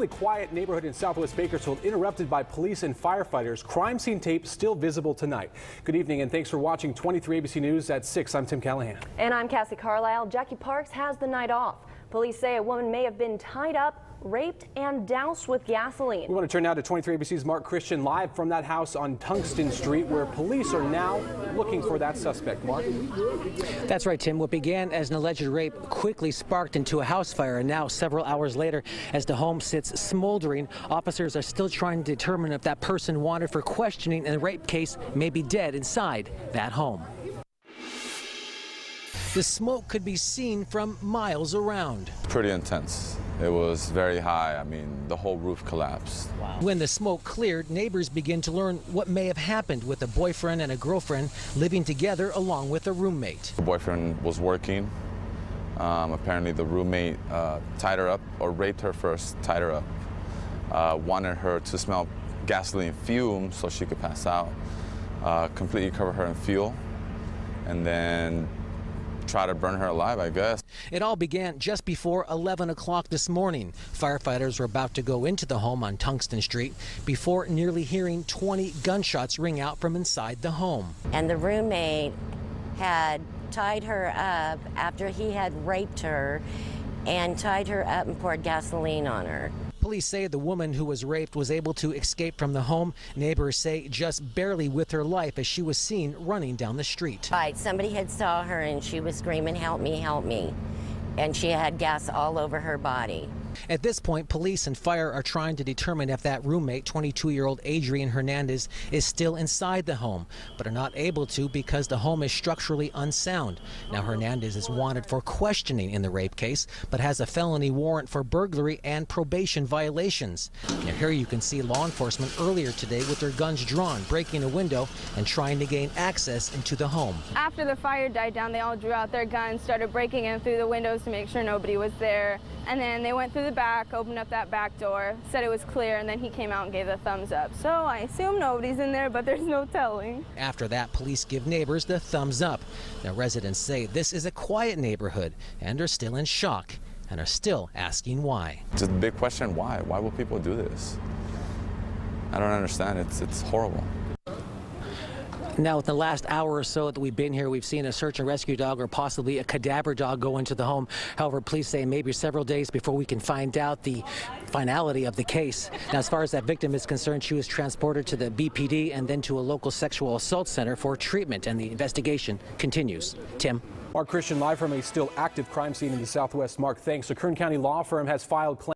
usually quiet neighborhood in southwest Bakersfield interrupted by police and firefighters. Crime scene tape still visible tonight. Good evening and thanks for watching 23 ABC News at 6. I'm Tim Callahan. And I'm Cassie Carlisle. Jackie Parks has the night off. Police say a woman may have been tied up, raped, and doused with gasoline. We want to turn now to 23 ABC's Mark Christian live from that house on Tungsten Street where police are now looking for that suspect. Mark? That's right, Tim. What began as an alleged rape quickly sparked into a house fire, and now several hours later, as the home sits smoldering, officers are still trying to determine if that person wanted for questioning in the rape case may be dead inside that home. The smoke could be seen from miles around. Pretty intense. It was very high. I mean, the whole roof collapsed. Wow. When the smoke cleared, neighbors begin to learn what may have happened with a boyfriend and a girlfriend living together along with a roommate. The boyfriend was working. Apparently the roommate tied her up, or raped her first, tied her up. Wanted her to smell gasoline fumes so she could pass out. Completely covered her in fuel. And then try to burn her alive, I guess. It all began just before 11 o'clock this morning. Firefighters were about to go into the home on Tungsten Street before nearly hearing 20 gunshots ring out from inside the home. And the roommate had tied her up after he had raped her and tied her up and poured gasoline on her. Police say the woman who was raped was able to escape from the home. Neighbors say just barely with her life as she was seen running down the street. Right, somebody had saw her and she was screaming, "Help me, help me." And she had gas all over her body. At this point, police and fire are trying to determine if that roommate, 22-year-old Adrian Hernandez, is still inside the home, but are not able to because the home is structurally unsound. Now, Hernandez is wanted for questioning in the rape case, but has a felony warrant for burglary and probation violations. Now, here you can see law enforcement earlier today with their guns drawn, breaking a window and trying to gain access into the home. After the fire died down, they all drew out their guns, started breaking in through the windows to make sure nobody was there, and then they went through the back, opened up that back door, said it was clear, and then he came out and gave the thumbs up. So I assume nobody's in there, but there's no telling. After that, police give neighbors the thumbs up. Now, residents say this is a quiet neighborhood and are still in shock and are still asking why. It's a big question, why? Why will people do this? I don't understand. It's horrible. Now, in the last hour or so that we've been here, we've seen a search and rescue dog or possibly a cadaver dog go into the home. However, police say maybe several days before we can find out the finality of the case. Now, as far as that victim is concerned, she was transported to the BPD and then to a local sexual assault center for treatment, and the investigation continues. Tim? Mark Christian live from a still active crime scene in the southwest. Mark, thanks. The Kern County law firm has filed claims